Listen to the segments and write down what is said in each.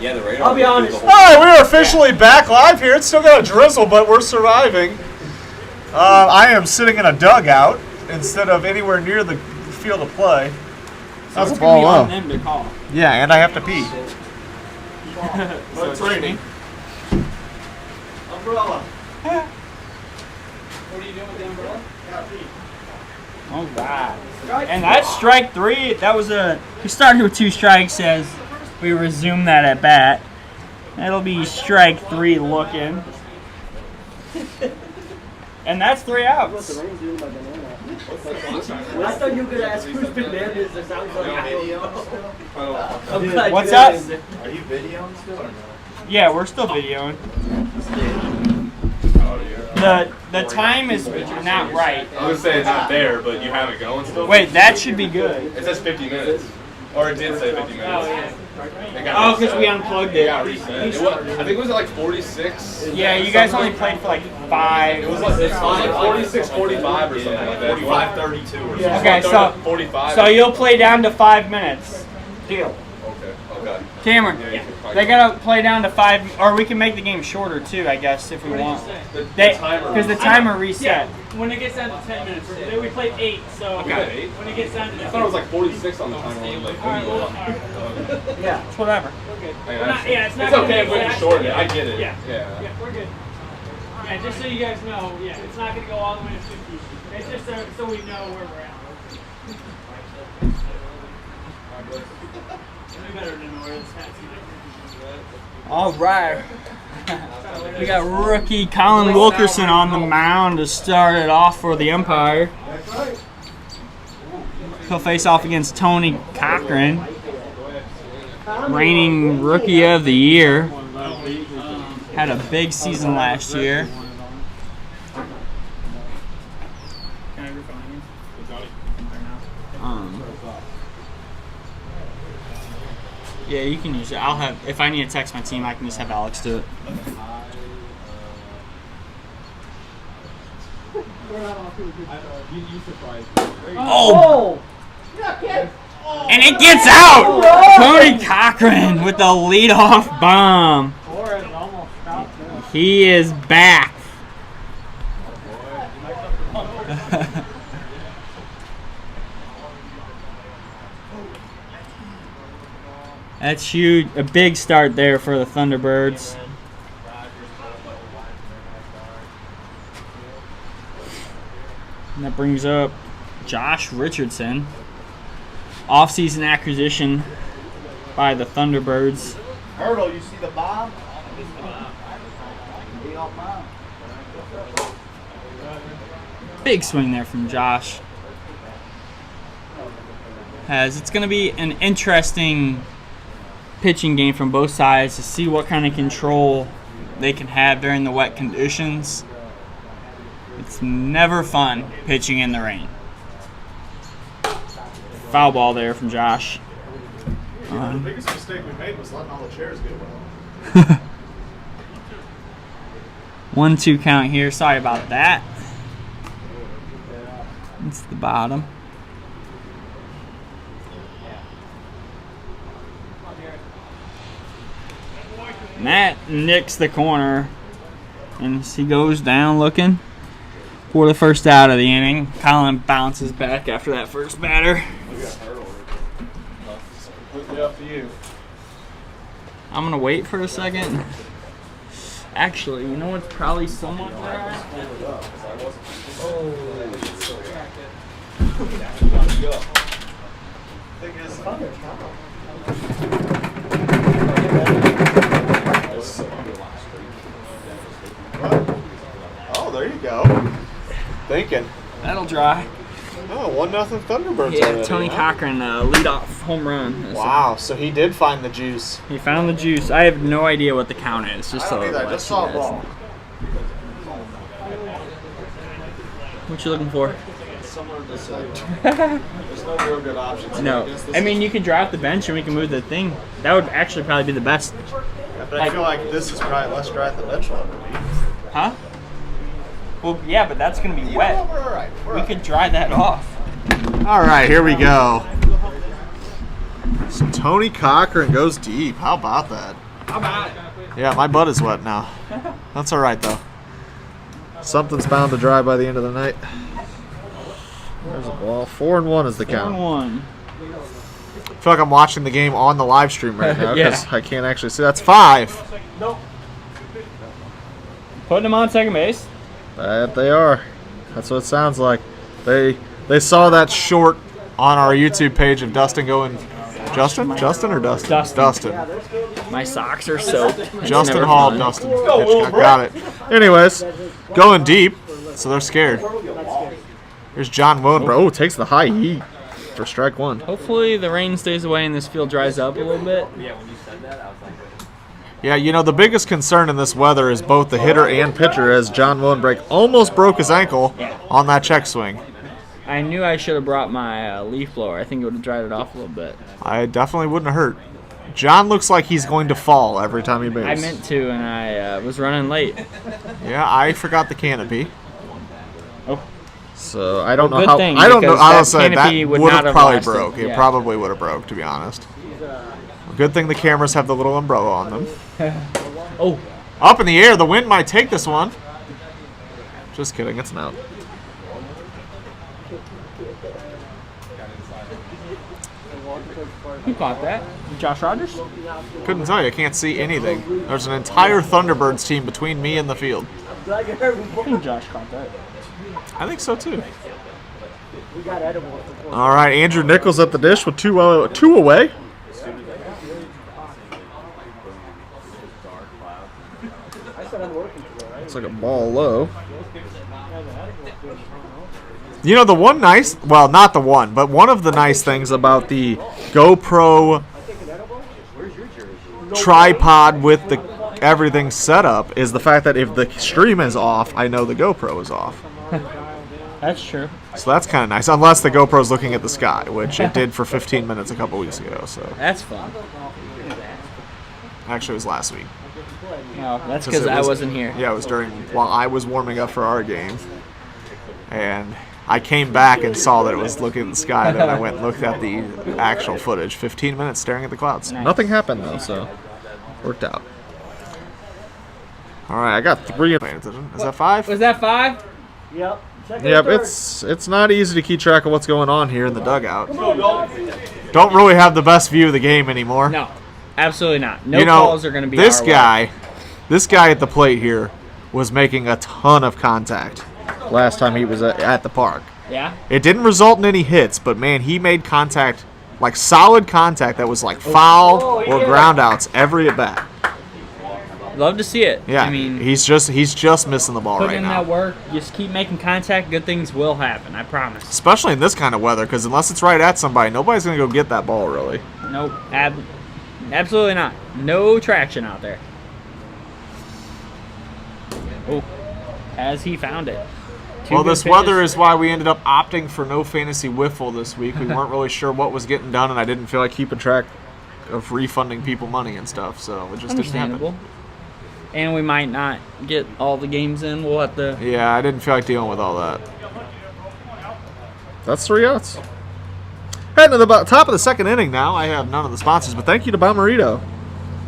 Yeah, the radar. I'll be honest. All right, we're officially back live here. It's still got a drizzle, but we're surviving. I am sitting in a dugout instead of anywhere near the field of play. That's a ball low. Them to call. Yeah, and I have to pee. So it's raining. Umbrella. What are you doing with the umbrella? All right. And that's strike 3. That was we started with 2 strikes as we resume that at bat. That'll be strike 3 looking. And that's 3 outs. I thought you were going to ask whose bananas that sounds like. What's up? Are you videoing still or no? Yeah, we're still videoing. The time is not right. I was saying it's not there, but you have it going still? Wait, that should be good. It says 50 minutes. Or it did say 50 minutes. Oh, yeah. It got Oh, because reset. we unplugged it. I think it was at like 46. Yeah, you guys only played for like 5. It was like 46, 45 or something like that. 45, 32 or something. Okay, so 45. so you'll play down to 5 minutes. Deal. Okay. Cameron, they gotta play down to 5, or we can make the game shorter too, I guess, if we want. Because the timer reset. When it gets down to 10 minutes, we played 8, so Okay. when it gets down to I thought it was like 46 on the timer. Like, Yeah, it's whatever. it's not it's okay if gonna we be can shorten it. I get it. Yeah. Yeah. Yeah, we're good. Yeah, just so you guys know, it's not going to go all the way to 50. It's just so we know where we're at. We better than where this hat All right. We got rookie Colin Wilkerson on the mound to start it off for the Empire. He'll face off against Tony Cochran, reigning Rookie of the Year. Had a big season last year. Yeah, you can use it. I'll have, if I need to text my team, I can just have Alex do it. Oh! And it gets out! Tony Cochran with the leadoff bomb. He is back. That's huge. A big start there for the Thunderbirds. And that brings up Josh Richardson. Off-season acquisition by the Thunderbirds. Hurdle, you see the bomb? Big swing there from Josh. It's going to be an interesting pitching game from both sides to see what kind of control they can have during the wet conditions. It's never fun pitching in the rain. Foul ball there from Josh. The biggest mistake we made was letting all the chairs get wet. 1-2 count here. Sorry about that. It's the bottom. And that nicks the corner. And he goes down looking for the first out of the inning. Colin bounces back after that first batter. Completely up to you. I'm going to wait for a second. Actually, you know what's probably somewhat better? Oh, there you go. Thinking. That'll dry. Oh, 1-0 Thunderbirds. Yeah, already, Tony huh? Cochran leadoff home run. Wow, so he did find the juice. He found the juice. I have no idea what the count is. Just I so don't either. I just saw a ball. What you looking for? There's no real good options. No. I mean, you can drop the bench and we can move the thing. That would actually probably be the best. Yeah, but I feel like this is probably less dry than the bench one would be. Huh? Well, yeah, but that's going to be wet. We're all right. We could dry that off. All right, here we go. So Tony Cochran goes deep. How about that? How about it? Yeah, my butt is wet now. That's all right though. Something's bound to dry by the end of the night. There's a ball. 4-1 is the count. 4-1. I feel like I'm watching the game on the live stream right now because Yeah. I can't actually see. That's 5. Putting him on second base. That they are. That's what it sounds like. They saw that short on our YouTube page of Dustin going. Justin or Dustin? Dustin. My socks are soaked. It's Justin never Hall, fun. Dustin. Hitchcock. Got it. Anyways, going deep, so they're scared. Here's John Willenbrough. Oh, takes the high heat for strike 1. Hopefully the rain stays away and this field dries up a little bit. Yeah, you know, the biggest concern in this weather is both the hitter and pitcher, as John Willenbrough almost broke his ankle on that check swing. I knew I should have brought my leaf blower. I think it would have dried it off a little bit. I definitely wouldn't have hurt. John looks like he's going to fall every time he moves. I meant to, and I was running late. Yeah, I forgot the canopy. Oh. So I don't know Good how. thing, I don't know. because I that was saying that canopy would would not have have probably lasted. broke. It Yeah. probably would have broke, to be honest. Good thing the cameras have the little umbrella on them. Oh. Up in the air, the wind might take this one. Just kidding, it's an out. Who caught that? Josh Rogers? Couldn't tell you, I can't see anything. There's an entire Thunderbirds team between me and the field. I think Josh caught that. I think so too. We got edibles. All right, Andrew Nichols at the dish with two away. I said I'm working today, right? It's like a ball low. You know, the one nice, well, not the one, but one of the nice things about the GoPro tripod with the everything set up is the fact that if the stream is off, I know the GoPro is off. That's true. So that's kind of nice, unless the GoPro's looking at the sky, which it did for 15 minutes a couple weeks ago. So That's fun. actually, it was last week. No, that's 'Cause because it I was- wasn't here. Yeah, it was while I was warming up for our game, and I came back and saw that it was looking at the sky. Then I went and looked at the actual footage. 15 minutes staring at the clouds. Nice. Nothing happened though, so worked out. All right, I got 3. Paying attention. Is that 5? Was that 5? Yep. Second Yep, and third. it's not easy to keep track of what's going on here in the dugout. Don't really have the best view of the game anymore. No, absolutely not. No You know, calls are going to be this our way. guy at the plate here was making a ton of contact last time he was at the park. Yeah? It didn't result in any hits, but man, he made contact, like solid contact that was like foul or ground outs every at bat. Love to see it. Yeah, I mean, he's just missing the ball put right in now. that work. Just keep making contact. Good things will happen. I promise. Especially in this kind of weather, because unless it's right at somebody, nobody's gonna go get that ball really. Nope. Absolutely not. No traction out there. Oh, has he found it? Well, this weather is why we ended up opting for no fantasy wiffle this week. We weren't really sure what was getting done, and I didn't feel like keeping track of refunding people money and stuff, so it just didn't understandable. happen. And we might not get all the games in. We'll have to. Yeah, I didn't feel like dealing with all that. That's 3 outs. Heading to the top of the second inning now. I have none of the sponsors, but thank you to Bommarito.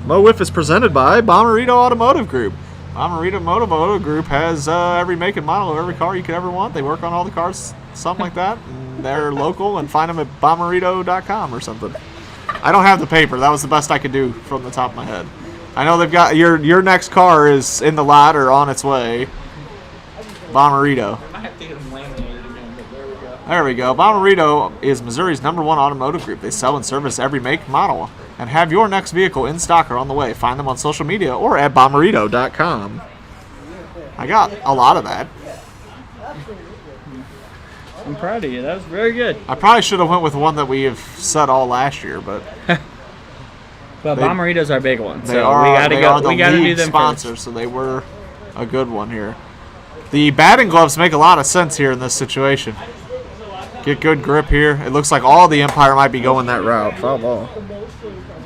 Mo Wiff is presented by Bommarito Automotive Group. Bommarito Automotive Group has every make and model of every car you could ever want. They work on all the cars, something like that. And they're local, and find them at bommarito.com or something. I don't have the paper. That was the best I could do from the top of my head. I know they've got your next car is in the lot or on its way. Bommarito. There we go. Bommarito is Missouri's #1 automotive group. They sell and service every make and model and have your next vehicle in stock or on the way. Find them on social media or at bommarito.com. I got a lot of that. I'm proud of you. That was very good. I probably should have went with one that we have said all last year, but But They- Bommarito's our big one. they So are we gotta they go. are the We gotta do lead them sponsor, first. so they were a good one here. The batting gloves make a lot of sense here in this situation. Get good grip here. It looks like all the Empire might be going that route. Foul ball.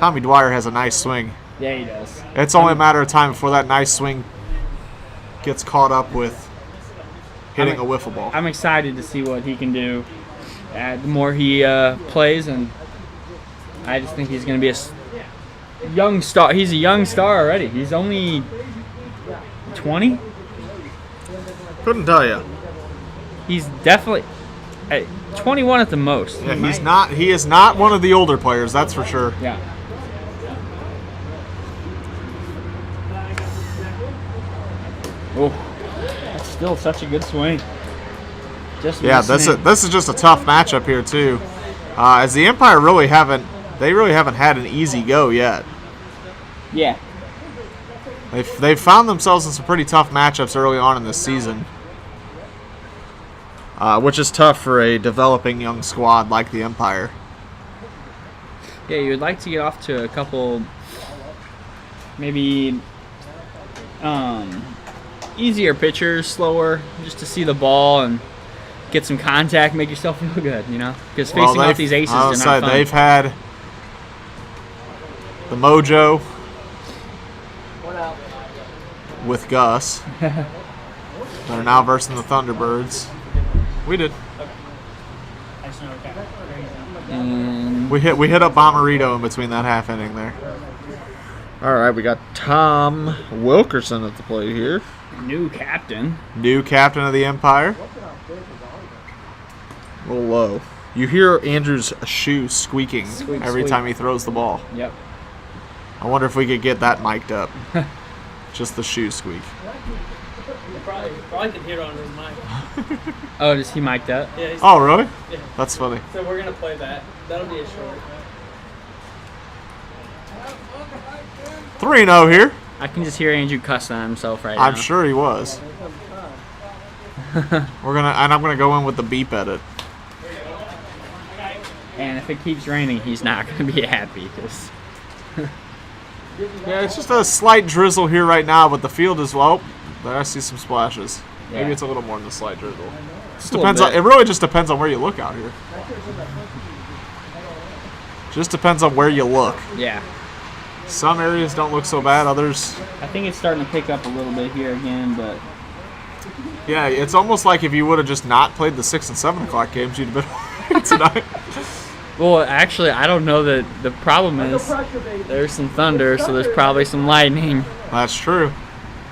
Tommy Dwyer has a nice swing. Yeah, he does. It's only a matter of time before that nice swing gets caught up with hitting a wiffle ball. I'm excited to see what he can do. The more he plays, and I just think he's going to be young star. He's a young star already. He's only 20. Couldn't tell you. He's definitely 21 at the most. Yeah, he's not. He is not one of the older players. That's for sure. Yeah. Oh, that's still such a good swing. Just Yeah, missing it. this is just a tough matchup here too, as the Empire really haven't had an easy go yet. Yeah. They've found themselves in some pretty tough matchups early on in this season, which is tough for a developing young squad like the Empire. Yeah, you would like to get off to a couple, maybe easier pitchers, slower, just to see the ball and get some contact, make yourself feel good, you know? Because facing off these aces are not fun. They've had the mojo with Gus. They're now versing the Thunderbirds. We did. And We hit up Bomberito in between that half inning there. All right, we got Tom Wilkerson at the plate here. new captain. New captain of the Empire. A little low. You hear Andrew's shoe squeaking every time he throws the ball. Yep. I wonder if we could get that mic'd up. Just the shoe squeak. Probably can hear it on his mic. Oh, does he mic that? Yeah, he's, Oh, really? Yeah. That's funny. So we're gonna play that. That'll be a short. 3-0 here. I can just hear Andrew cussing on himself right now. I'm sure he was. I'm gonna go in with the beep edit. And if it keeps raining, he's not going to be happy. Cause Yeah, it's just a slight drizzle here right now, but the field is well. There I see some splashes. Maybe Yeah. it's a little more than a slight drizzle. Just a little bit. It really just depends on where you look out here. Just depends on where you look. Yeah. Some areas don't look so bad, others. I think it's starting to pick up a little bit here again, but Yeah, it's almost like if you would have just not played the 6 and 7 o'clock games, you'd have been tonight. well, actually, I don't know that the problem is there's some thunder, so there's probably some lightning. That's true.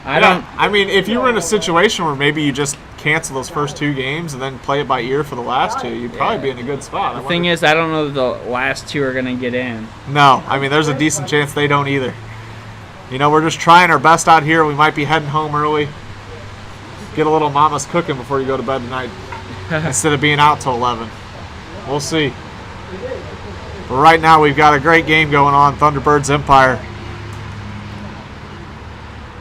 I mean, if you were in a situation where maybe you just cancel those first 2 games and then play it by ear for the last 2, you'd probably be in a good spot. The thing is, I don't know that the last 2 are going to get in. No, I mean, there's a decent chance they don't either. You know, we're just trying our best out here. We might be heading home early. Get a little mama's cooking before you go to bed tonight instead of being out till 11. We'll see. But right now, we've got a great game going on, Thunderbirds Empire.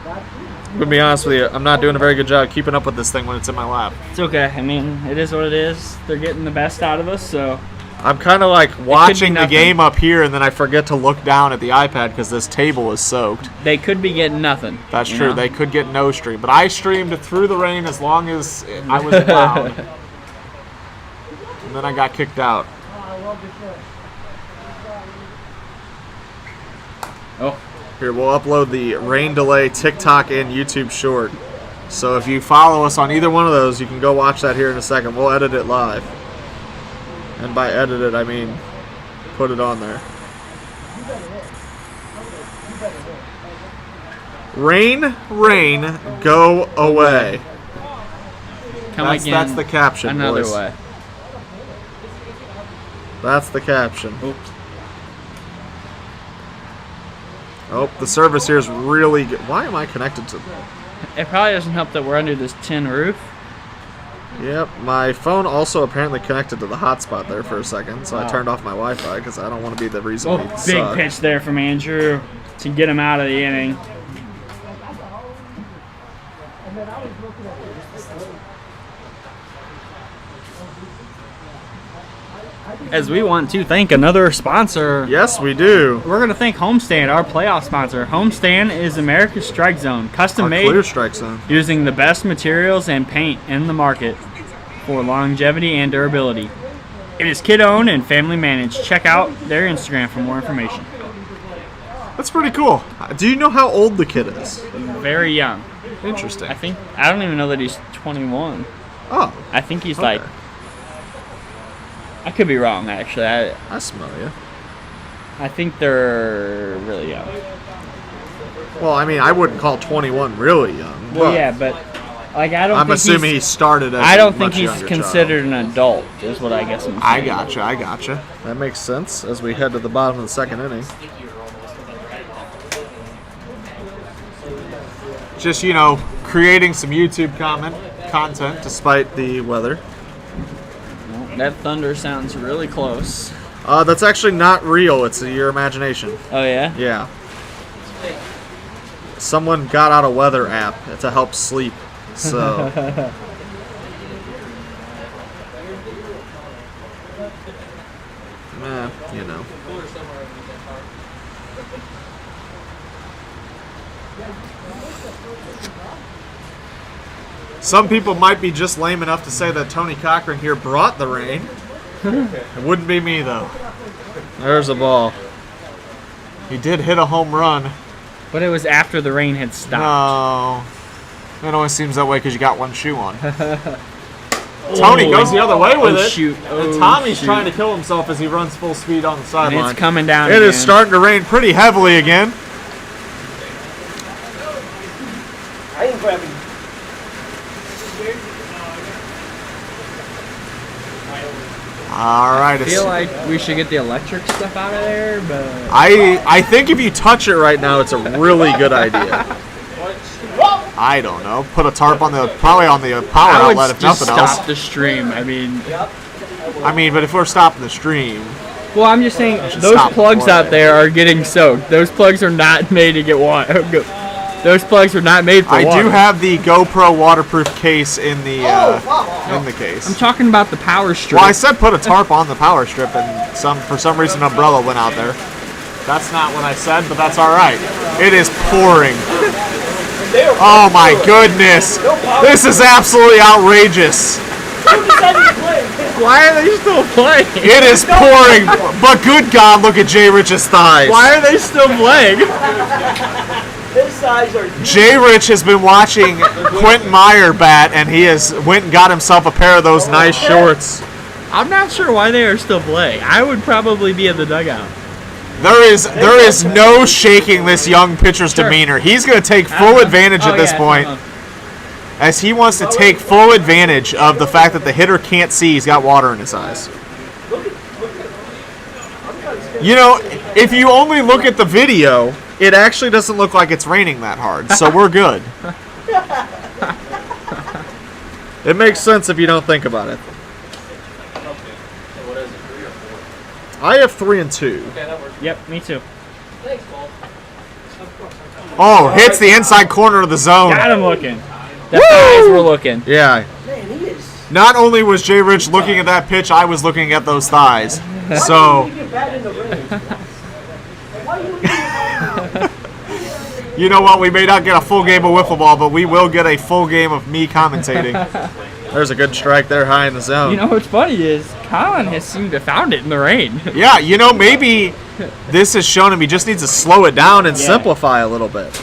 I'm going to be honest with you, I'm not doing a very good job keeping up with this thing when it's in my lap. It's okay. I mean, it is what it is. They're getting the best out of us, so. I'm kind of like watching the game up here, and then I forget to look down at the iPad because this table is soaked. They could be getting nothing. That's you true. know? They could get no stream. But I streamed through the rain as long as I was allowed. And then I got kicked out. Oh. Here, we'll upload the rain delay TikTok and YouTube short. So if you follow us on either one of those, you can go watch that here in a second. We'll edit it live. And by edit it, I mean put it on there. Rain, rain, go away. Come again. That's the caption, Another boys. way. That's the caption. Oops. Oh, the service here is really good. Why am I connected to... It probably doesn't help that we're under this tin roof. Yep, my phone also apparently connected to the hotspot there for a second, so I Wow. turned off my Wi-Fi because I don't want to be the reason Oh, we big suck. pitch there from Andrew to get him out of the inning. As we want to thank another sponsor. Yes, we do. We're going to thank Homestand, our playoff sponsor. Homestand is America's strike zone, custom Our made clear strike zone. using the best materials and paint in the market for longevity and durability. It is kid-owned and family-managed. Check out their Instagram for more information. That's pretty cool. Do you know how old the kid is? Very young. Interesting. I don't even know that he's 21. Oh, I think he's okay. like, I could be wrong actually. I smell you. I think they're really young. Well, I mean, I wouldn't call 21 really young. Well, but yeah, but like I don't. I'm think assuming he he's, started as I don't a think much he's younger considered child. an adult. Is what I guess I'm saying. I gotcha. That makes sense as we head to the bottom of the second inning. Just, you know, creating some YouTube content despite the weather. That thunder sounds really close. That's actually not real. It's your imagination. Oh yeah. Yeah. Someone got out a weather app to help sleep. So. You know. Some people might be just lame enough to say that Tony Cochran here brought the rain. It wouldn't be me, though. There's a ball. He did hit a home run. But it was after the rain had stopped. No. It always seems that way because you got one shoe on. Tony goes the other way with it. Shoot. And Tommy's trying to kill himself as he runs full speed on the And sideline. it's coming down. It again. is starting to rain pretty heavily again. I ain't grabbing. All right. I feel like we should get the electric stuff out of there, but I think if you touch it right now, it's a really good idea. I don't know. Put a tarp on probably on the power I would outlet if just nothing stop else. the stream. I mean, But if we're stopping the stream, well, I'm just saying should those stop plugs before out that. there are getting soaked. Those plugs are not made to get water. Those plugs are not made for I water. do have the GoPro waterproof case in the case. I'm talking about the power strip. Well, I said put a tarp on the power strip, and for some reason umbrella went out there. That's not what I said, but that's all right. It is pouring. Oh my goodness! This is absolutely outrageous. Why are they still playing? It is pouring, but good God, look at Jay Rich's thighs. Why are they still playing? His size are. Jay Rich has been watching Quentin Meyer bat, and he went and got himself a pair of those nice shorts. I'm not sure why they are still playing. I would probably be in the dugout. There is no shaking this young pitcher's demeanor. He's going to take full advantage at this point, as he wants to take full advantage of the fact that the hitter can't see he's got water in his eyes. You know, if you only look at the video, it actually doesn't look like it's raining that hard, so we're good. It makes sense if you don't think about it. I have 3 and 2. Yep, me too. Oh, hits the inside corner of the zone. Got him looking. The eyes were looking. Yeah. Man, he is. Not only was Jay Rich looking at that pitch, I was looking at those thighs. So, Why do you get bad in the rain? Why do you you know what? We may not get a full game of wiffle ball, but we will get a full game of me commentating. There's a good strike there high in the zone. You know what's funny is Colin has seemed to have found it in the rain. Yeah, you know, maybe this has shown him he just needs to slow it down and Yeah. simplify a little bit.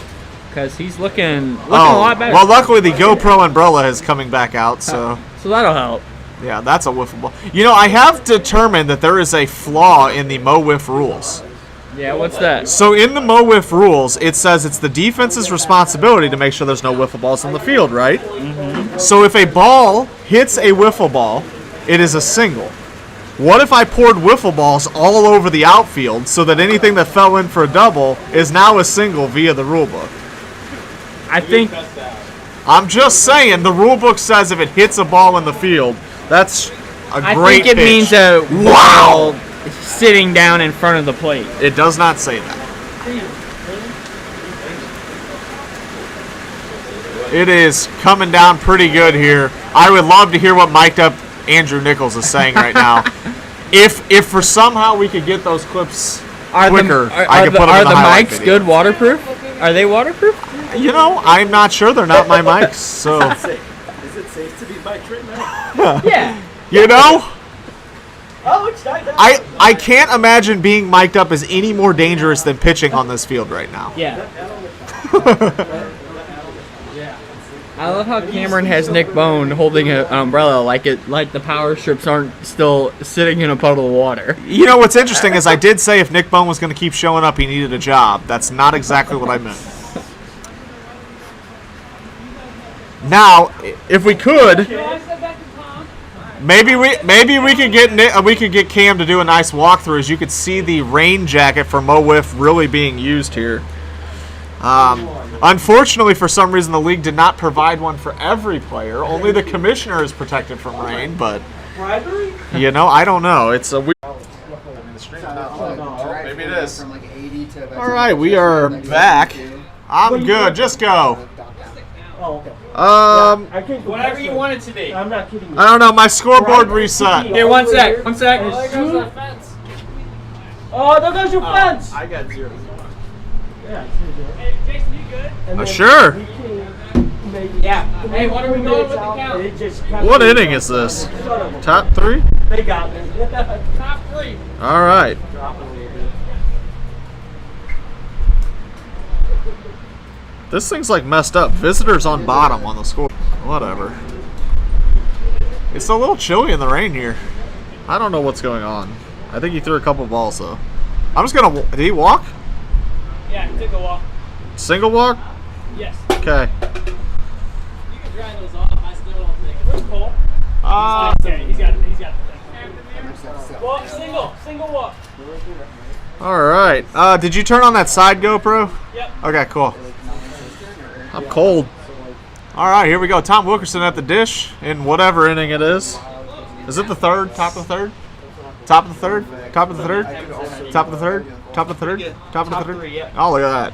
Because he's looking a lot better. Well, luckily the GoPro umbrella is coming back out, so So that'll help. yeah, that's a wiffle ball. You know, I have determined that there is a flaw in the MO WIFF rules. Yeah, what's that? So in the MO WIFF rules, it says it's the defense's responsibility to make sure there's no wiffle balls on the field, right? Mm-hmm. So if a ball hits a wiffle ball, it is a single. What if I poured wiffle balls all over the outfield so that anything that fell in for a double is now a single via the rule book? I think I'm just saying, the rule book says if it hits a ball in the field, that's a I great think it pitch. means a Wow! ball sitting down in front of the plate. It does not say that. It is coming down pretty good here. I would love to hear what mic'd up Andrew Nichols is saying right now. If for somehow we could get those clips quicker, I could put them are in the the highlight mics video. good waterproof? Are they waterproof? You know, I'm not sure. They're not my mics, so Is it safe to be mic'd right now? Yeah. you know. Oh, it's not that. I can't imagine being mic'd up as any more dangerous than pitching on this field right now. Yeah. I love how Cameron has Nick Bone holding an umbrella like the power strips aren't still sitting in a puddle of water. You know what's interesting is I did say if Nick Bone was going to keep showing up, he needed a job. That's not exactly what I meant. Now, if we could, maybe we could get Cam to do a nice walkthrough, as you could see the rain jacket for Mo Wiff really being used here. Unfortunately, for some reason, the league did not provide one for every player. Only the commissioner is protected from rain, but you know, I don't know. It's a weird. Maybe it is. All right, we are back. I'm good. Just go. Oh, okay. I can't go Whatever you want it to be. I'm not kidding you. I don't know. My scoreboard reset. Here, one sec. One sec. Oh, there goes that fence. Oh, there goes your fence. I got 0. Yeah. Hey, Jason, you good? And then Sure. we can maybe Yeah. Hey, what are we going with the out, count? and it just kinda- What inning is this? Son of a- Top 3? They got me. Top 3. All right. This thing's like messed up. Visitors on bottom on the score. Whatever. It's a little chilly in the rain here. I don't know what's going on. I think he threw a couple balls though. I'm just gonna. Did he walk? Yeah, take a walk. Single walk? Yes. Okay. You can dry those off. I still don't think. Where's Cole? Uh, Okay, he's got the thing. Walk, single walk. all right. Did you turn on that side GoPro? Yep. Okay, cool. I'm cold. All right, here we go. Tom Wilkerson at the dish in whatever inning it is. Is it the third? Top of the third? Top of the third? Top of the third? Top of the third? Top of the third? Top of the third? Oh, look at that.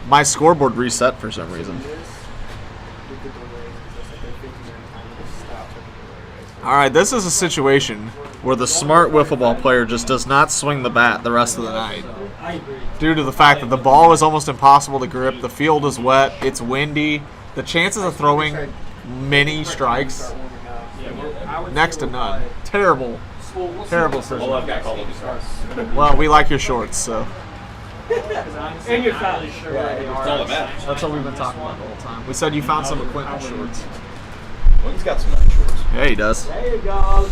My scoreboard reset for some reason. All right, this is a situation where the smart wiffle ball player just does not swing the bat the rest of the night due to the fact that the ball is almost impossible to grip, the field is wet, it's windy, the chances of throwing many strikes, next to none. Terrible situation. Well, I've got called up stars. Well, we like your shorts, so And your foul. That's all that matters. that's what we've been talking about the whole time. We said you found some equipment shorts. Well, he's got some nice shorts. Yeah, he does. There you go.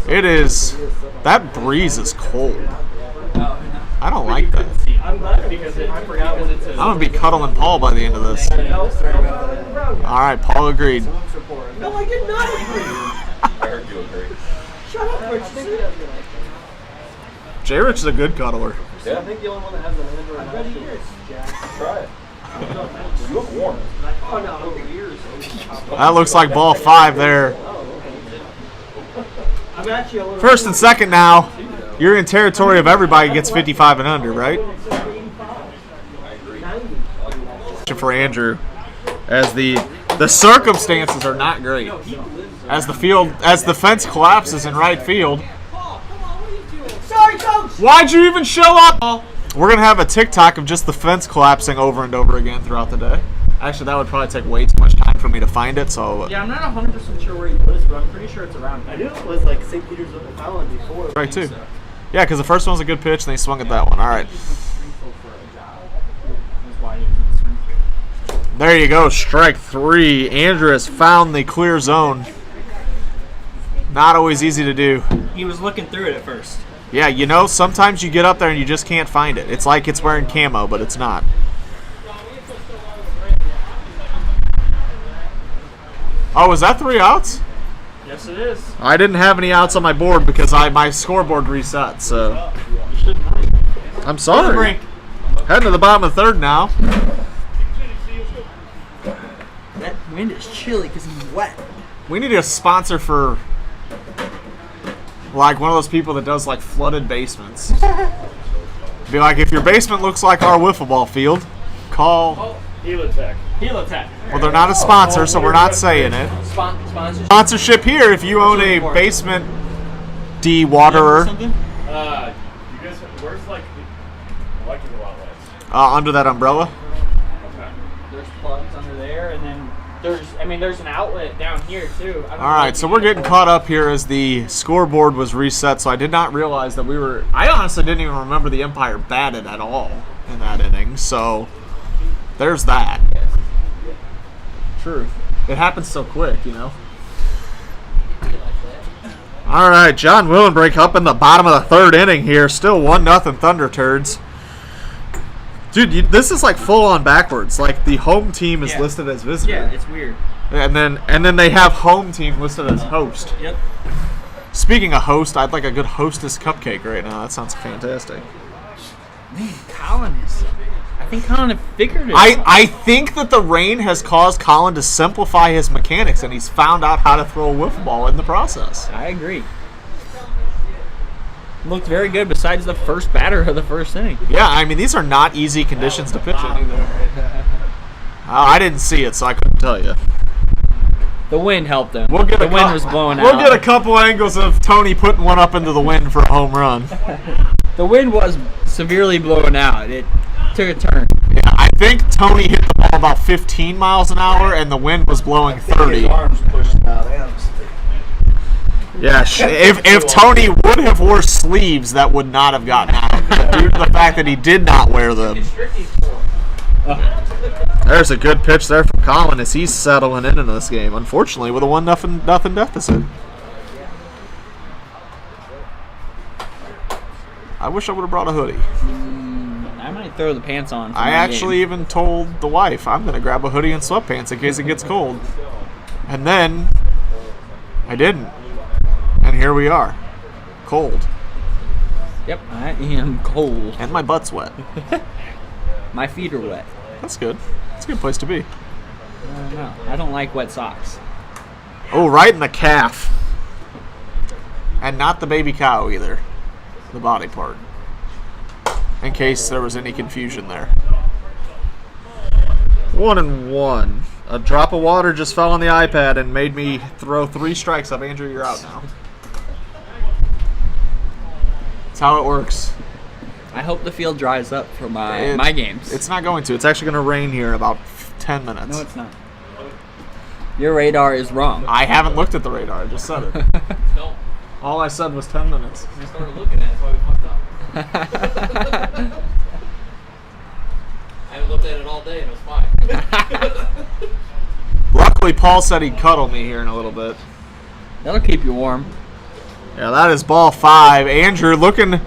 It is. That breeze is cold. I don't like that. I'm glad because I forgot what it says. I'm gonna be cuddling Paul by the end of this. All right, Paul agreed. No, I did not agree. I heard you agree. Shut up, Richardson. J. Rich is a good cuddler. Yeah, I think the only one that has an Android. I bet he is. try it. You look warm. Oh no, years. That looks like ball 5 there. I'm actually a little. First and second now. You're in territory of everybody gets 55 and under, right? For Andrew, as the circumstances are not great. As the fence collapses in right field. Sorry, coach. Why'd you even show up? We're gonna have a TikTok of just the fence collapsing over and over again throughout the day. Actually, that would probably take way too much time for me to find it. So Yeah, I'm not 100% sure where he lives, but I'm pretty sure it's around I here. knew it was like St. Peter's Island before. right too. Yeah, because the first one was a good pitch, and they swung at that one. All right. There you go, strike 3. Andrew has found the clear zone. Not always easy to do. He was looking through it at first. Yeah, you know, sometimes you get up there and you just can't find it. It's like it's wearing camo, but it's not. Oh, is that 3 outs? Yes, it is. I didn't have any outs on my board because my scoreboard reset, so. I'm sorry. Heading to the bottom of the third now. That wind is chilly because he's wet. We need a sponsor for, like, one of those people that does, like, flooded basements. Be like, if your basement looks like our wiffle ball field, call. Helotech. Well, they're not a sponsor, so we're not saying it. Sponsorship. Sponsorship here if you own a basement de-waterer Something? You guys, where's like the electrical outlets? under that umbrella. There's plugs under there, and then there's an outlet down here too. All right, so we're getting caught up here as the scoreboard was reset, so I did not realize that I honestly didn't even remember the umpire batted at all in that inning. So there's that. True. It happens so quick, you know. All right, John Willenbrink up in the bottom of the third inning here. Still 1-0 Thunder Turds. Dude, this is like full on backwards. Like the home team is listed as visitor. Yeah, it's weird. And then they have home team listed as host. Yep. Speaking of host, I'd like a good hostess cupcake right now. That sounds fantastic. Man, I think Colin figured it. I think that the rain has caused Colin to simplify his mechanics, and he's found out how to throw a wiffle ball in the process. I agree. Looked very good besides the first batter of the first inning. Yeah, I mean, these are not easy conditions to pitch in. I didn't see it, so I couldn't tell you. The wind helped them. The wind was blowing out. We'll get a couple angles of Tony putting one up into the wind for a home run. The wind was severely blowing out. It took a turn. Yeah, I think Tony hit the ball about 15 miles an hour, and the wind was blowing 30. His arms pushed out. Yeah, if Tony would have wore sleeves, that would not have gotten out. Due to the fact that he did not wear them. There's a good pitch there from Colin as he's settling into this game. Unfortunately, with a 1-0 deficit. I wish I would have brought a hoodie. I might throw the pants on. I actually even told the wife I'm going to grab a hoodie and sweatpants in case it gets cold. And then I didn't. And here we are. Cold. Yep, I am cold. And my butt's wet. My feet are wet. That's good. That's a good place to be. I don't know. I don't like wet socks. Oh, right in the calf. And not the baby cow either. The body part. In case there was any confusion there. 1-1. A drop of water just fell on the iPad and made me throw 3 strikes up. Andrew, you're out now. That's how it works. I hope the field dries up for my games. It's not going to. It's actually going to rain here in about 10 minutes. No, it's not. Your radar is wrong. I haven't looked at the radar. I just said it. No. All I said was 10 minutes. We started looking at it, that's why we fucked up. I haven't looked at it all day and it was fine. Luckily, Paul said he'd cuddle me here in a little bit. That'll keep you warm. Yeah, that is ball 5. Andrew looking...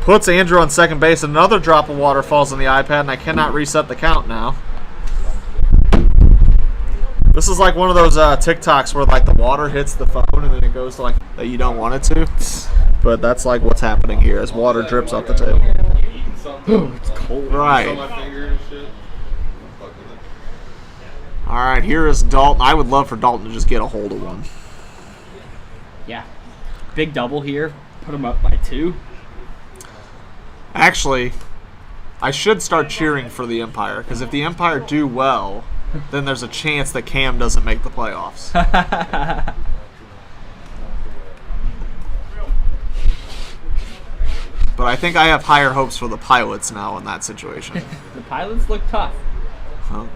Puts Andrew on second base. Another drop of water falls on the iPad, and I cannot reset the count now. This is like one of those TikToks where like the water hits the phone and then it goes to like that you don't want it to. But that's like what's happening here as water drips off the table. It's cold. Right. All right, here is Dalton. I would love for Dalton to just get a hold of one. Yeah. Big double here. Put him up by 2. Actually, I should start cheering for the Empire, because if the Empire do well, then there's a chance that Cam doesn't make the playoffs. But I think I have higher hopes for the Pilots now in that situation. The Pilots look tough. Huh?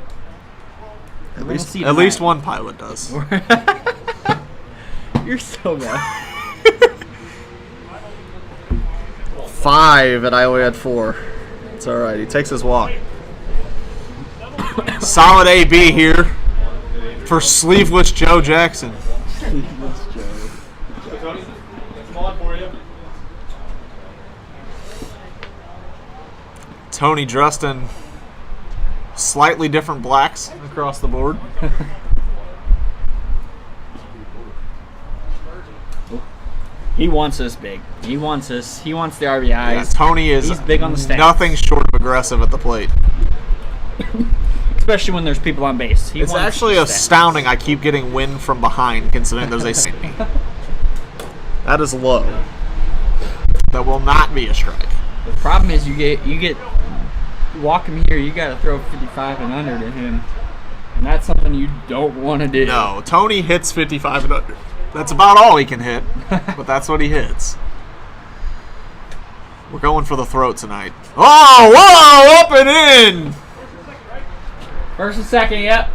At We're gonna see least tonight. one pilot does. You're so bad. 5, and I only had 4. It's all right. He takes his walk. Solid AB here for sleeveless Joe Jackson. Tony, come on for you. Tony dressed in slightly different blacks across the board. He wants us big. He wants us. He wants the RBIs. Yeah, Tony is He's big on the stats. nothing short of aggressive at the plate. Especially when there's people on base. He It's wants actually the stats. astounding I keep getting wind from behind considering there's a safety. That is low. That will not be a strike. The problem is you get walk him here. You got to throw 55 and under to him, and that's something you don't want to do. No, Tony hits 55 and under. That's about all he can hit, but that's what he hits. We're going for the throat tonight. Oh, whoa, up and in! First and second, yep.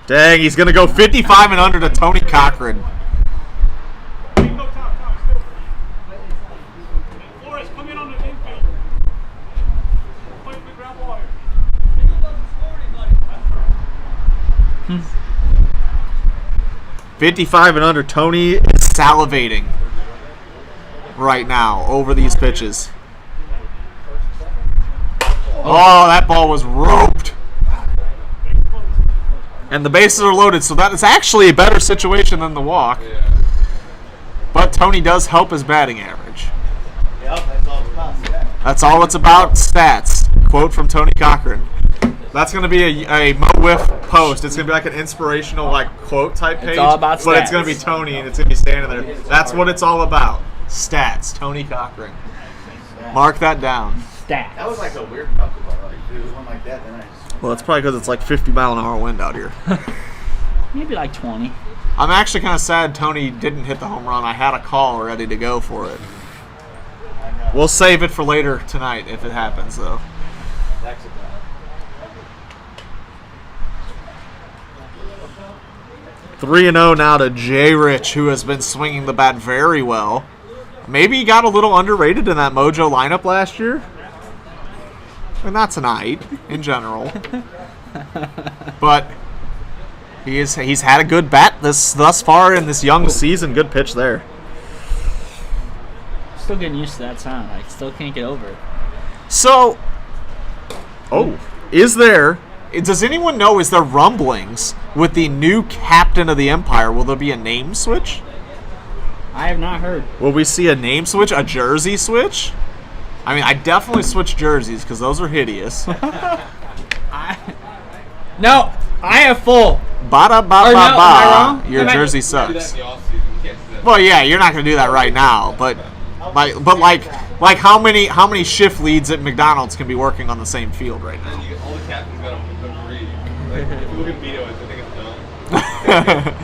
Dang, he's going to go 55 and under to Tony Cochran. 55 and under. Tony is salivating right now over these pitches. Oh, that ball was roped. And the bases are loaded, so that is actually a better situation than the walk. But Tony does help his batting average. Yep, that's all about stats. That's all it's about, stats. Quote from Tony Cochran. That's going to be a Mo Wiff post. It's going to be like an inspirational quote type page. It's all about but it's stats. going to be Tony, and it's going to be standing there. That's what it's all about. Stats. Tony Cochran. Mark that down. Stats. That was like a weird knuckleball. Like, if it was one like that, then I just. Well, it's probably because it's like 50-mile-an-hour wind out here. Maybe like 20. I'm actually kind of sad Tony didn't hit the home run. I had a call ready to go for it. We'll save it for later tonight if it happens, though. That's about. 3-0 now to Jay Rich, who has been swinging the bat very well. Maybe he got a little underrated in that Mojo lineup last year. And not tonight, in general. But he's had a good bat thus far in this young season. Good pitch there. Still getting used to that sound. I still can't get over it. So, does anyone know, is there rumblings with the new captain of the Empire? Will there be a name switch? I have not heard. Will we see a name switch, a jersey switch? I mean, I definitely switch jerseys because those are hideous. No, I have full. Ba-da-ba-ba-ba. Or no, am I wrong? Your Am I- jersey Do that sucks. in the off season. You can't do that. Well, yeah, you're not going to do that right now, but how many shift leads at McDonald's can be working on the same field right now? And all the captains got to agree. Like, if you look at Vito, I think it's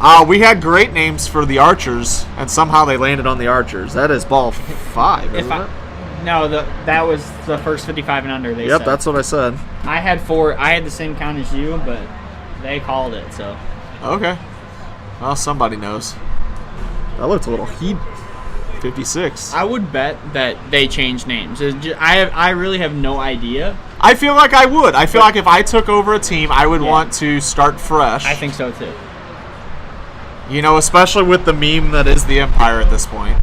dumb. We had great names for the Archers, and somehow they landed on the Archers. That is ball 5, isn't it? No, that was the first 55 and under. They Yep, said. that's what I said. I had 4. I had the same count as you, but they called it. So Okay. Well, somebody knows. That looked a little heat. 56. I would bet that they changed names. I really have no idea. I feel like I would. I feel like if I took over a team, I would want to start fresh. I think so too. You know, especially with the meme that is the Empire at this point.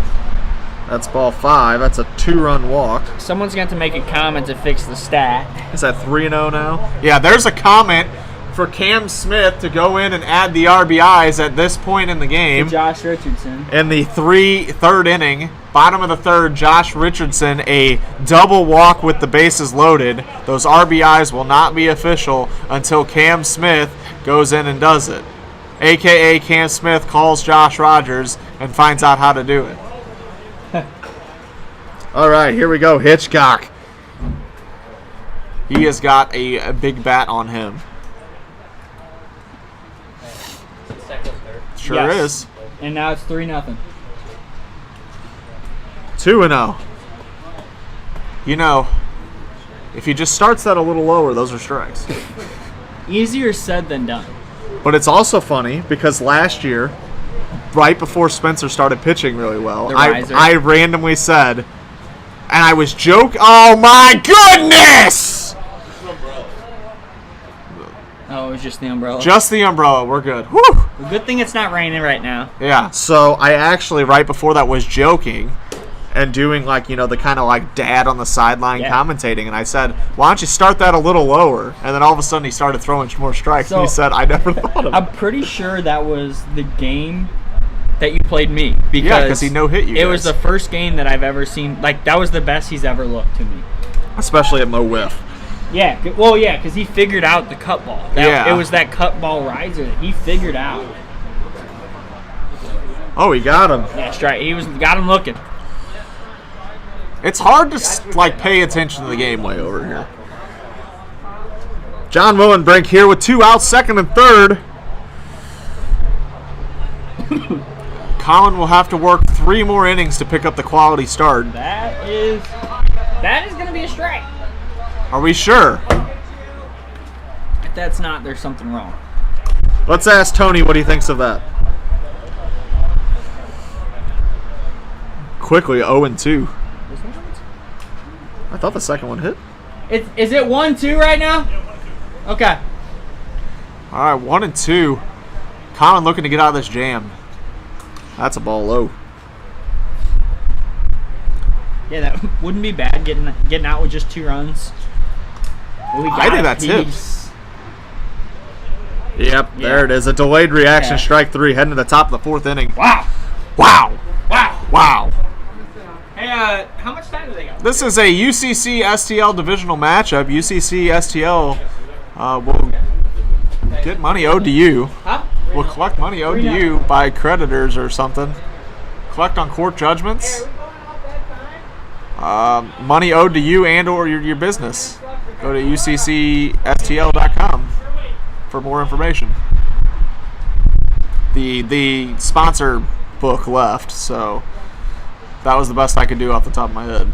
That's ball 5. That's a 2-run walk. Someone's got to make a comment to fix the stat. Is that 3-0 now? Yeah, there's a comment for Cam Smith to go in and add the RBIs at this point in the game. Josh Richardson. In the third inning, bottom of the third, Josh Richardson, a double walk with the bases loaded. Those RBIs will not be official until Cam Smith goes in and does it. AKA Cam Smith calls Josh Rogers and finds out how to do it. All right, here we go. Hitchcock. He has got a big bat on him. Sure Yes. is. And now it's 3-0. 2-0. You know, if he just starts that a little lower, those are strikes. Easier said than done. But it's also funny because last year, right before Spencer started pitching really well, The riser. I randomly said, and I was joking, oh my goodness! Oh, it was just the umbrella. Just the umbrella, we're good. Whew! Good thing it's not raining right now. Yeah, so I actually, right before that, was joking and doing, like, you know, the kind of like dad on the sideline commentating, and I said, why don't you start that a little lower? And then all of a sudden he started throwing more strikes, and he said, I never thought of it. I'm pretty sure that was the game that you played me. Yeah, because he no-hit you It was guys. the first game that I've ever seen. Like, that was the best he's ever looked to me. Especially at Mo Wiff. Yeah, well, yeah, because he figured out the cut ball. Yeah. It was that cut ball riser that he figured out. Oh, he got him. Yeah, strike. Got him looking. It's hard to like pay attention to the game way over here. John Willenbrink here with 2 outs, second and third. Colin will have to work 3 more innings to pick up the quality start. That is going to be a strike. Are we sure? If that's not, there's something wrong. Let's ask Tony what he thinks of that. Quickly, 0-2. I thought the second one hit. Is it 1-2 right now? Okay. All right, 1-2. Colin looking to get out of this jam. That's a ball low. Yeah, that wouldn't be bad getting out with just 2 runs. We I think that piece. tips. Yep, there it is. A delayed reaction, strike 3, heading to the top of the 4th inning. Wow. Wow. Wow. Wow. Hey, how much time do they got? This is a UCC STL divisional matchup. UCC STL will get money owed to you. Huh? Will collect money owed to you by creditors or something. Collect on court judgments. Money owed to you and or your business. Go to uccstl.com for more information. The sponsor book left, so that was the best I could do off the top of my head.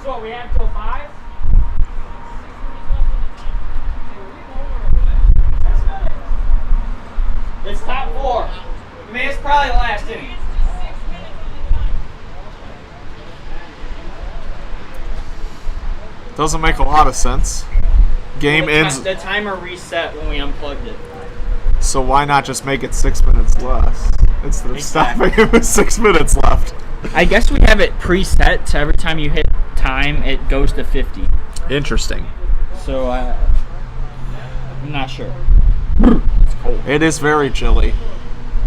So we have till 5? It's top 4. I mean, it's probably the last inning. Doesn't make a lot of sense. Game ends. The timer reset when we unplugged it. So why not just make it 6 minutes less instead of stopping it with 6 minutes left? I guess we have it preset, so every time you hit time, it goes to 50. Interesting. So I'm not sure. It is very chilly.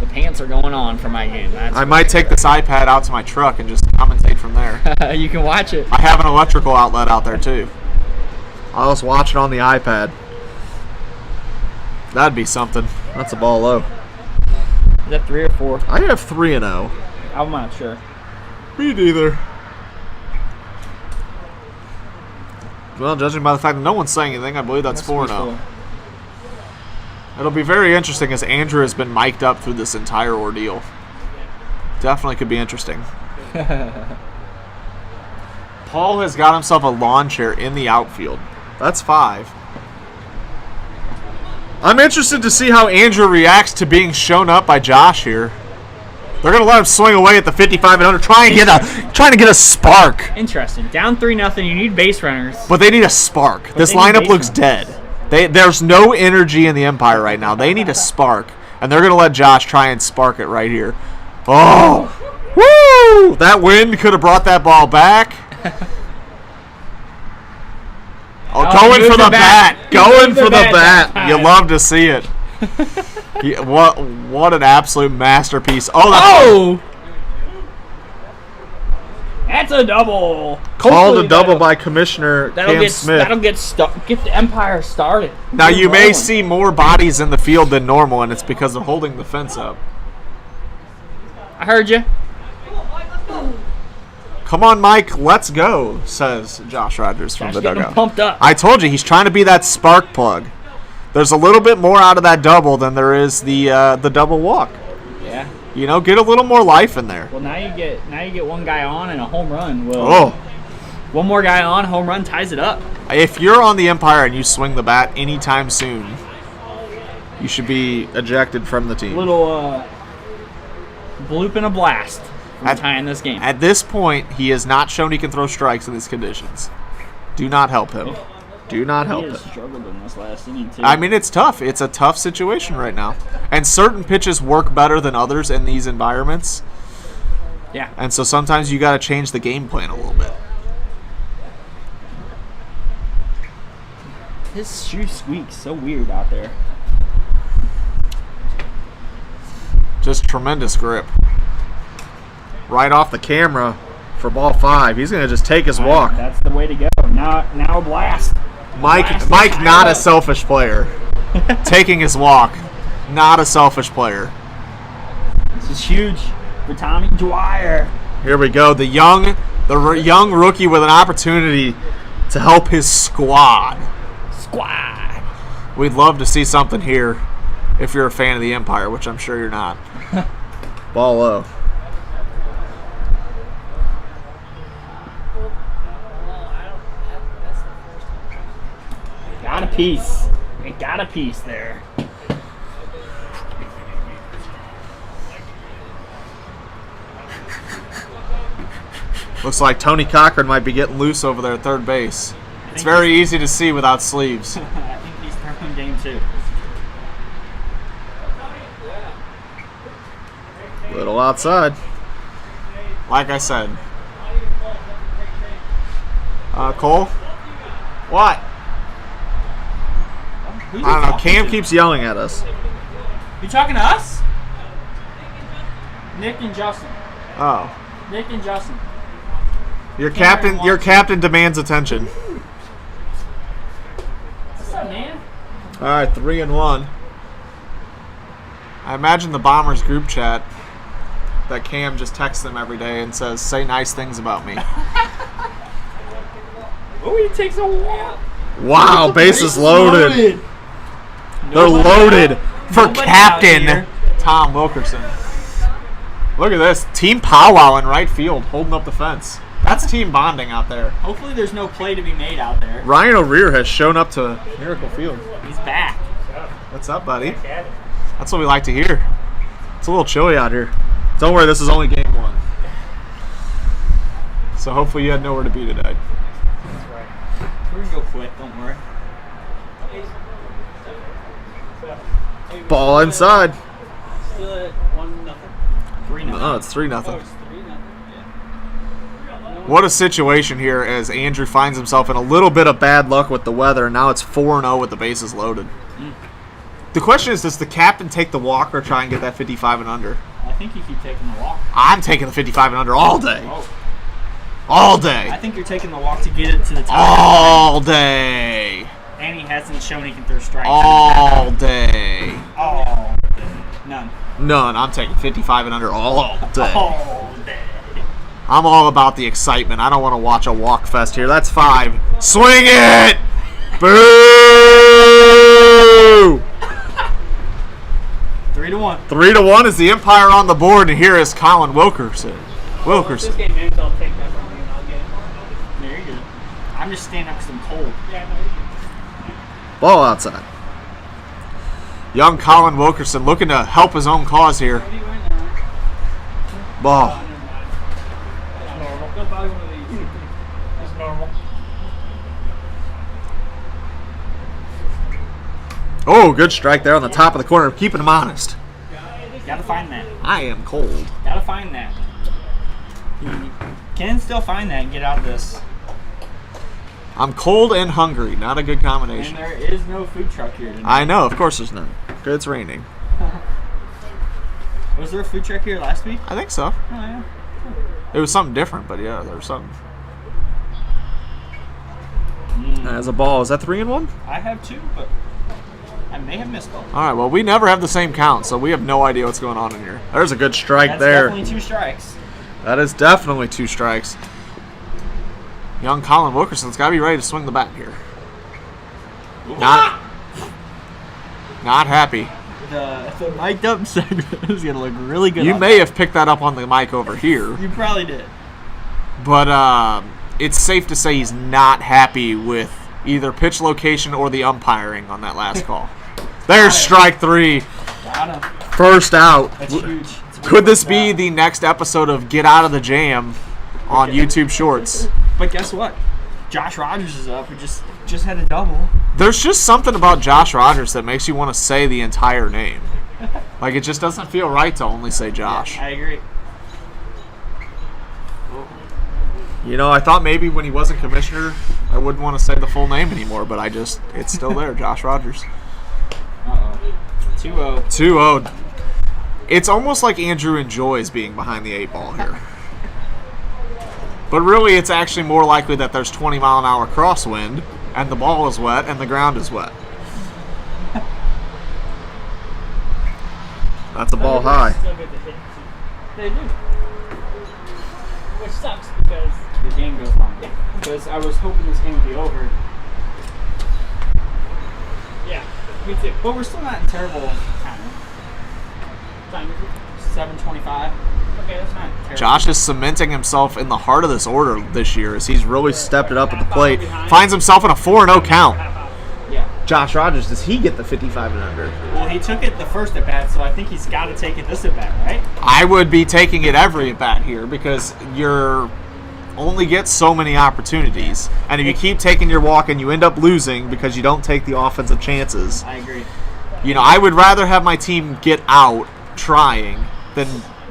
The pants are going on for my game. That's I might take this iPad out to my truck and just commentate from there. You can watch it. I have an electrical outlet out there too. I'll just watch it on the iPad. That'd be something. That's a ball low. Is that 3 or 4? I have 3-0. I'm not sure. Me neither. Well, judging by the fact that no one's saying anything, I believe that's 4-0. It'll be very interesting as Andrew has been mic'd up through this entire ordeal. Definitely could be interesting. Paul has got himself a lawn chair in the outfield. That's 5. I'm interested to see how Andrew reacts to being shown up by Josh here. They're going to let him swing away at the 55 and under, trying to get a spark. Interesting. Down 3-0. You need base runners. But they need a spark. This they need lineup base looks runners. dead. There's no energy in the Empire right now. They need a spark. And they're going to let Josh try and spark it right here. Oh! Woo! That wind could have brought that ball back. Going for the bat. Going for the bat. You love to see it. What an absolute masterpiece. Oh! That's a double. Called a double by Commissioner Cam Smith. That'll get the Empire started. Now you may see more bodies in the field than normal, and it's because they're holding the fence up. I heard you. Come on, Mike, let's go, says Josh Rogers from the Getting dugout. pumped up. I told you, he's trying to be that spark plug. There's a little bit more out of that double than there is the double walk. Yeah. You know, get a little more life in there. Well, now you get one guy on and a home run. Well, Oh, one more guy on, home run ties it up. if you're on the Empire and you swing the bat anytime soon, you should be ejected from the team. Little bloop and a blast from tying this game. At this point, he has not shown he can throw strikes in these conditions. Do not help him. Do not help He him. has struggled in this last inning too. I mean, it's tough. It's a tough situation right now. And certain pitches work better than others in these environments. Yeah. And so sometimes you got to change the game plan a little bit. His shoe squeaks so weird out there. Just tremendous grip. Right off the camera for ball 5. He's going to just take his walk. That's the way to go. Now a blast. Mike, not a selfish player. Taking his walk. Not a selfish player. This is huge for Tommy Dwyer. Here we go. The young rookie with an opportunity to help his squad. Squad. We'd love to see something here if you're a fan of the Empire, which I'm sure you're not. Ball low. Got a piece. It got a piece there. Looks like Tony Cochran might be getting loose over there at third base. It's very easy to see without sleeves. I think he's throwing game 2. Little outside. Like I said. Cole? What? Who's I don't he know. talking Cam to? keeps yelling at us. You talking to us? Nick and Justin. Oh. Nick and Justin. Your captain demands attention. What's up, man? All right, 3-1. I imagine the Bombers group chat that Cam just texts them every day and says, "Say nice things about me." Oh, he takes a walk. Wow, bases loaded. They're loaded for Nobody out Captain here. Tom Wilkerson. Look at this. Team powwow in right field, holding up the fence. That's team bonding out there. Hopefully there's no play to be made out there. Ryan O'Rear has shown up to Miracle Field. He's back. What's up, buddy? That's what we like to hear. It's a little chilly out here. Don't worry, this is only game 1. So hopefully you had nowhere to be today. We're going to go quick, don't worry. Ball inside. Still at 1-0. 3-0. Oh, it's 3-0. Oh, it's 3-0. What a situation here as Andrew finds himself in a little bit of bad luck with the weather, and now it's 4-0 with the bases loaded. The question is, does the captain take the walk or try and get that 55 and under? I think you keep taking the walk. I'm taking the 55 and under all day. Oh. All I day. think you're taking the walk to get it to the top. All day. And he hasn't shown he can throw strikes. All day. Oh. None. None. I'm taking 55 and under all day. All day. I'm all about the excitement. I don't want to watch a walk fest here. That's 5. Swing it! Boo! 3-1. 3-1 is the umpire on the board, and here is Colin Wilkerson. If Wilkerson. this game ends, I'll take that from you and I'll get it. There you go. I'm just standing up because I'm cold. Yeah, no, you Ball outside. Young Colin Wilkerson looking to help his own cause here. What are you wearing now? Ball. Never mind. It's normal. Go buy one of these. It's normal. Oh, good strike there on the top of the corner, keeping him honest. Gotta find that. I am cold. Gotta find that. You can still find that and get out of this. I'm cold and hungry. Not a good And combination. there is no food truck here tonight. I know. Of course there's none. It's raining. Was there a food truck here last week? I think so. Oh, yeah. It was something different, but yeah, there was something. As a ball. Is that 3-1? I have 2, but I may have missed one. All right, well, we never have the same count, so we have no idea what's going on in here. There's a good strike That's there. definitely 2 strikes. That is definitely 2 strikes. Young Colin Wilkerson's got to be ready to swing the bat here. Not happy. The mic'd up segment is going to look really good. You on may have picked that up on the mic over here, that. You probably did. but it's safe to say he's not happy with either pitch location or the umpiring on that last call. There's strike 3. Got him. First out. That's huge. It's a Could this big be out. the next episode of Get Out of the Jam on YouTube Shorts? But guess what? Josh Rogers is up. He just had a double. There's just something about Josh Rogers that makes you want to say the entire name. Like, it just doesn't feel right to only say Josh. I agree. You know, I thought maybe when he wasn't commissioner, I wouldn't want to say the full name anymore, but it's still there, Josh Rogers. Uh-oh. 2-0. 2-0. It's almost like Andrew enjoys being behind the 8 ball here. But really, it's actually more likely that there's 20-mile-an-hour crosswind, and the ball is wet, and the ground is wet. That's a ball high. Still get the hit. They do. Which sucks because The game goes long. Because I was hoping this game would be over. yeah, me too. But we're still not in terrible time. Time is it? 7:25. Okay, that's fine. Terrible. Josh is cementing himself in the heart of this order this year as he's really stepped it up at the plate. Finds himself in a 4-0 count. Yeah. Josh Rogers, does he get the 55 and under? Well, he took it the first at bat, so I think he's got to take it this at bat, right? I would be taking it every at bat here because you're only get so many opportunities. And if you keep taking your walk and you end up losing because you don't take the offensive chances, I agree. you know, I would rather have my team get out trying than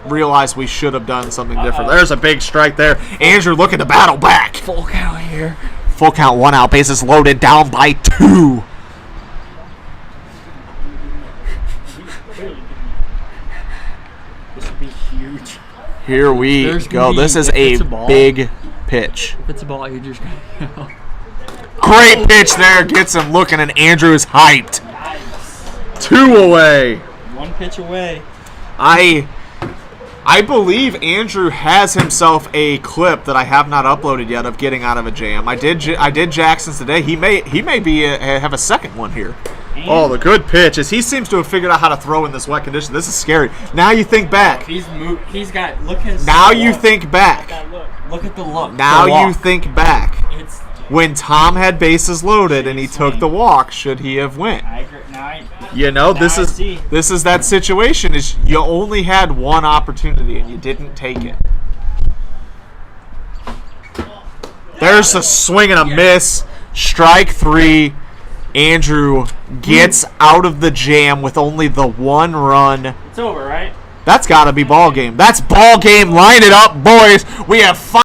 realize we should have done something different. There's a big strike there. Andrew looking to battle back. Full count here. Full count, 1 out. Bases loaded, down by 2. This would be huge. Here we There's go. gonna be- This is if a it's a ball. big pitch. If it's a ball, you're just gonna. Great pitch there. Gets him looking, and Andrew is hyped. 2 away. 1 pitch away. I believe Andrew has himself a clip that I have not uploaded yet of getting out of a jam. I did Jackson's today. He may have a second one here. Oh, the good pitch is he seems to have figured out how to throw in this wet condition. This is scary. Now you think back. He's got. Look at his. Now you think back. Look at the look. Now The you walk. think back. It's. When Tom had bases loaded and he took the walk, should he have went? I agree. Now You know, this I is see. that situation is you only had one opportunity and you didn't take it. There's a swing and a miss. Strike 3. Andrew gets out of the jam with only the 1 run. It's over, right? That's got to be ball game. That's ball game. Line it up, boys. We have 5